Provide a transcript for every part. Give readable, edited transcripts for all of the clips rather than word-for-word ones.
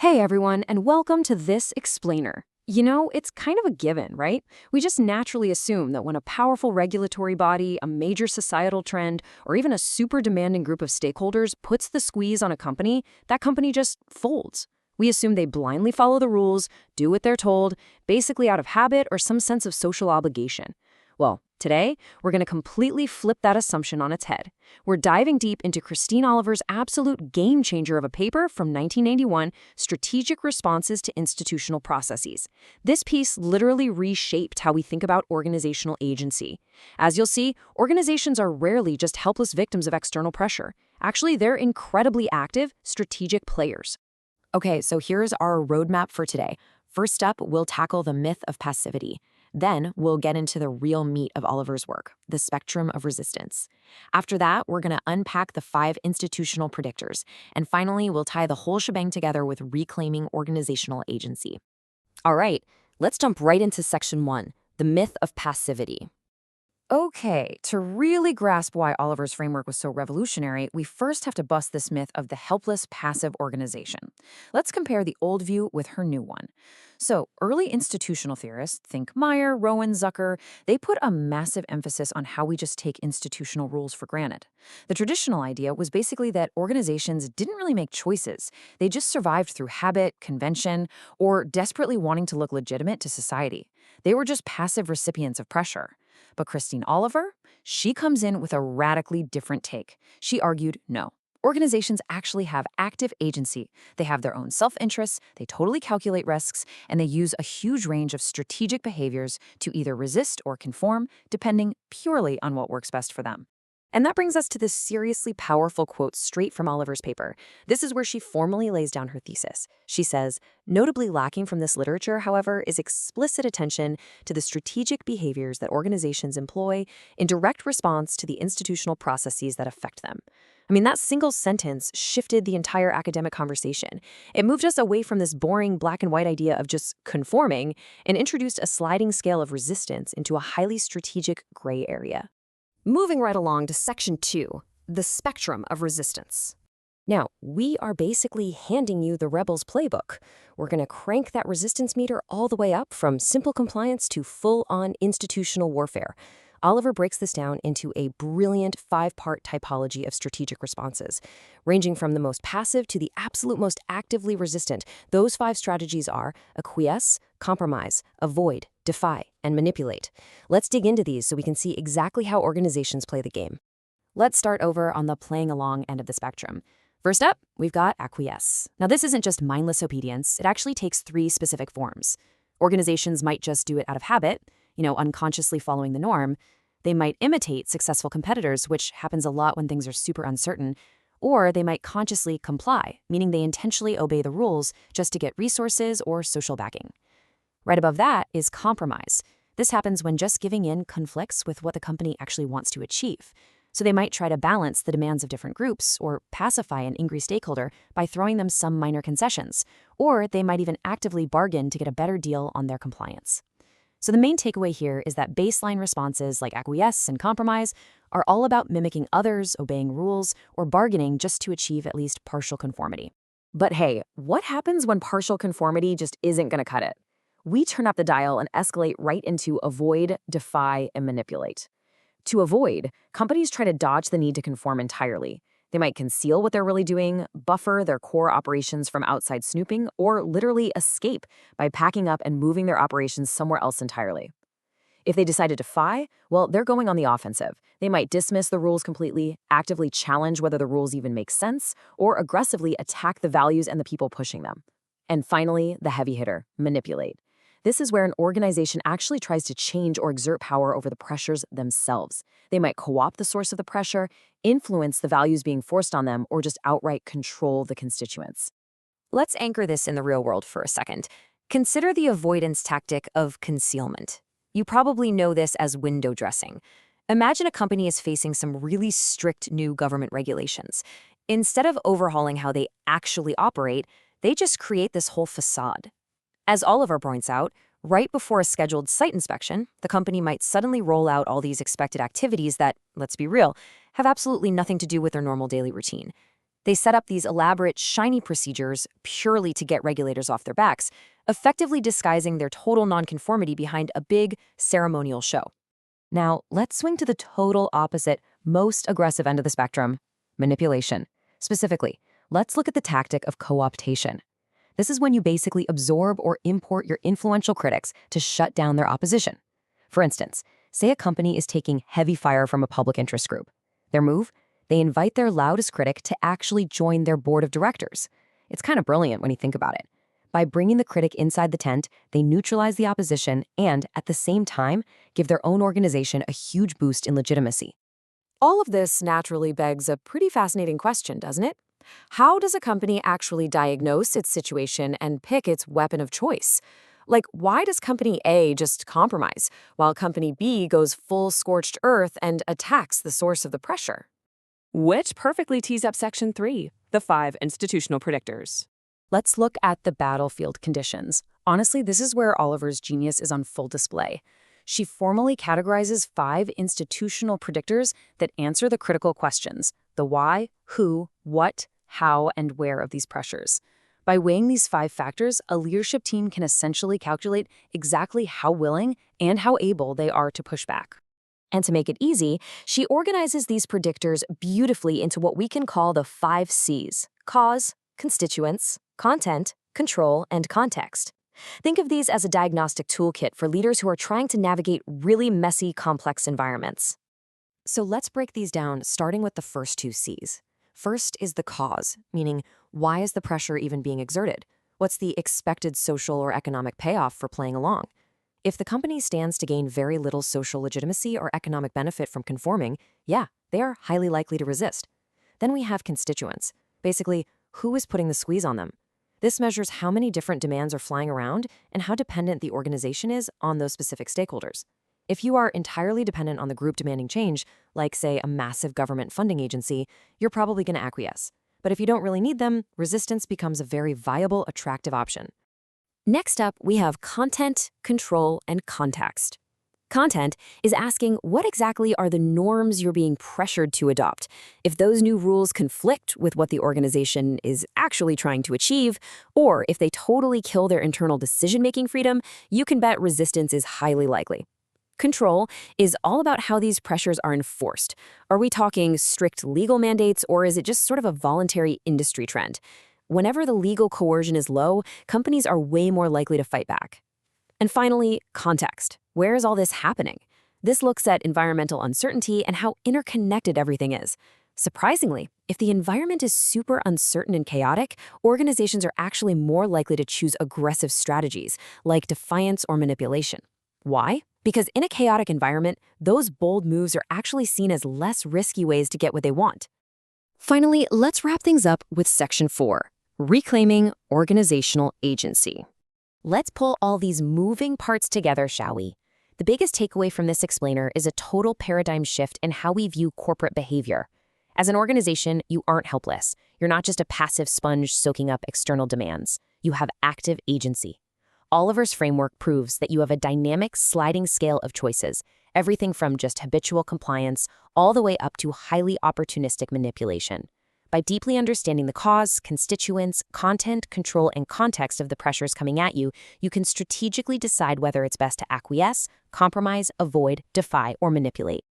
Hey everyone, and welcome to This Explainer. You know, it's kind of a given, right? We just naturally assume that when a powerful regulatory body, a major societal trend, or even a super demanding group of stakeholders puts the squeeze on a company, that company just folds. We assume they blindly follow the rules, do what they're told, basically out of habit or some sense of social obligation. Well, today, we're going to completely flip that assumption on its head. We're diving deep into Christine Oliver's absolute game changer of a paper from 1991, Strategic Responses to Institutional Processes. This piece literally reshaped how we think about organizational agency. As you'll see, organizations are rarely just helpless victims of external pressure. Actually, they're incredibly active, strategic players. Okay, so here's our roadmap for today. First up, we'll tackle the myth of passivity. Then we'll get into the real meat of Oliver's work, the spectrum of resistance. After that, we're going to unpack the 5 institutional predictors. And finally, we'll tie the whole shebang together with reclaiming organizational agency. All right, let's jump right into section 1, the myth of passivity. Okay, to really grasp why Oliver's framework was so revolutionary, we first have to bust this myth of the helpless, passive organization. Let's compare the old view with her new one. So, early institutional theorists, think Meyer, Rowan, Zucker, they put a massive emphasis on how we just take institutional rules for granted. The traditional idea was basically that organizations didn't really make choices. They just survived through habit, convention, or desperately wanting to look legitimate to society. They were just passive recipients of pressure. But Christine Oliver, she comes in with a radically different take. She argued, no. Organizations actually have active agency. They have their own self-interests, they totally calculate risks, and they use a huge range of strategic behaviors to either resist or conform, depending purely on what works best for them. And that brings us to this seriously powerful quote straight from Oliver's paper. This is where she formally lays down her thesis. She says, notably lacking from this literature, however, is explicit attention to the strategic behaviors that organizations employ in direct response to the institutional processes that affect them. I mean, that single sentence shifted the entire academic conversation. It moved us away from this boring black and white idea of just conforming and introduced a sliding scale of resistance into a highly strategic gray area. Moving right along to section 2, the spectrum of resistance. Now, we are basically handing you the rebel's playbook. We're going to crank that resistance meter all the way up from simple compliance to full-on institutional warfare. Oliver breaks this down into a brilliant 5-part typology of strategic responses. Ranging from the most passive to the absolute most actively resistant, those 5 strategies are acquiesce, compromise, avoid, defy, and manipulate. Let's dig into these so we can see exactly how organizations play the game. Let's start over on the playing along end of the spectrum. First up, we've got acquiesce. Now, this isn't just mindless obedience. It actually takes 3 specific forms. Organizations might just do it out of habit, unconsciously following the norm. They might imitate successful competitors, which happens a lot when things are super uncertain, or they might consciously comply, meaning they intentionally obey the rules just to get resources or social backing. Right above that is compromise. This happens when just giving in conflicts with what the company actually wants to achieve. So they might try to balance the demands of different groups or pacify an angry stakeholder by throwing them some minor concessions, or they might even actively bargain to get a better deal on their compliance. So the main takeaway here is that baseline responses like acquiesce and compromise are all about mimicking others, obeying rules, or bargaining just to achieve at least partial conformity. But hey, what happens when partial conformity just isn't going to cut it? We turn up the dial and escalate right into avoid, defy, and manipulate. To avoid, companies try to dodge the need to conform entirely. They might conceal what they're really doing, buffer their core operations from outside snooping, or literally escape by packing up and moving their operations somewhere else entirely. If they decide to defy, well, they're going on the offensive. They might dismiss the rules completely, actively challenge whether the rules even make sense, or aggressively attack the values and the people pushing them. And finally, the heavy hitter, manipulate. This is where an organization actually tries to change or exert power over the pressures themselves. They might co-opt the source of the pressure, influence the values being forced on them, or just outright control the constituents. Let's anchor this in the real world for a second. Consider the avoidance tactic of concealment. You probably know this as window dressing. Imagine a company is facing some really strict new government regulations. Instead of overhauling how they actually operate, they just create this whole facade. As Oliver points out, right before a scheduled site inspection, the company might suddenly roll out all these expected activities that, let's be real, have absolutely nothing to do with their normal daily routine. They set up these elaborate, shiny procedures purely to get regulators off their backs, effectively disguising their total nonconformity behind a big, ceremonial show. Now, let's swing to the total opposite, most aggressive end of the spectrum, manipulation. Specifically, let's look at the tactic of co-optation. This is when you basically absorb or import your influential critics to shut down their opposition. For instance, say a company is taking heavy fire from a public interest group. Their move? They invite their loudest critic to actually join their board of directors. It's kind of brilliant when you think about it. By bringing the critic inside the tent, they neutralize the opposition and, at the same time, give their own organization a huge boost in legitimacy. All of this naturally begs a pretty fascinating question, doesn't it? How does a company actually diagnose its situation and pick its weapon of choice? Like, why does company A just compromise, while company B goes full scorched earth and attacks the source of the pressure? Which perfectly tees up Section 3, the 5 institutional predictors. Let's look at the battlefield conditions. Honestly, this is where Oliver's genius is on full display. She formally categorizes 5 institutional predictors that answer the critical questions: the why, who, what, how, and where of these pressures. By weighing these 5 factors, a leadership team can essentially calculate exactly how willing and how able they are to push back. And to make it easy, she organizes these predictors beautifully into what we can call the 5 C's: cause, constituents, content, control, and context. Think of these as a diagnostic toolkit for leaders who are trying to navigate really messy, complex environments. So let's break these down, starting with the first 2 C's. First is the cause, meaning why is the pressure even being exerted? What's the expected social or economic payoff for playing along? If the company stands to gain very little social legitimacy or economic benefit from conforming, yeah, they are highly likely to resist. Then we have constituents. Basically, who is putting the squeeze on them? This measures how many different demands are flying around and how dependent the organization is on those specific stakeholders. If you are entirely dependent on the group demanding change, like, say, a massive government funding agency, you're probably going to acquiesce. But if you don't really need them, resistance becomes a very viable, attractive option. Next up, we have content, control, and context. Content is asking what exactly are the norms you're being pressured to adopt. If those new rules conflict with what the organization is actually trying to achieve, or if they totally kill their internal decision-making freedom, you can bet resistance is highly likely. Control is all about how these pressures are enforced. Are we talking strict legal mandates, or is it just sort of a voluntary industry trend? Whenever the legal coercion is low, companies are way more likely to fight back. And finally, context. Where is all this happening? This looks at environmental uncertainty and how interconnected everything is. Surprisingly, if the environment is super uncertain and chaotic, organizations are actually more likely to choose aggressive strategies, like defiance or manipulation. Why? Because in a chaotic environment, those bold moves are actually seen as less risky ways to get what they want. Finally, let's wrap things up with Section 4, reclaiming organizational agency. Let's pull all these moving parts together, shall we? The biggest takeaway from this explainer is a total paradigm shift in how we view corporate behavior. As an organization, you aren't helpless. You're not just a passive sponge soaking up external demands. You have active agency. Oliver's framework proves that you have a dynamic sliding scale of choices, everything from just habitual compliance all the way up to highly opportunistic manipulation. By deeply understanding the cause, constituents, content, control, and context of the pressures coming at you, you can strategically decide whether it's best to acquiesce, compromise, avoid, defy, or manipulate.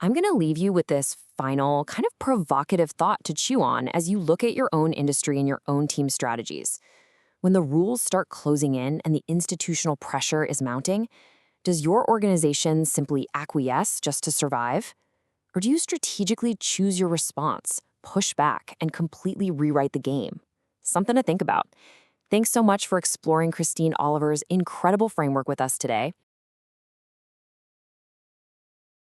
I'm going to leave you with this final, kind of provocative thought to chew on as you look at your own industry and your own team strategies. When the rules start closing in and the institutional pressure is mounting, does your organization simply acquiesce just to survive? Or do you strategically choose your response, push back, and completely rewrite the game? Something to think about. Thanks so much for exploring Christine Oliver's incredible framework with us today.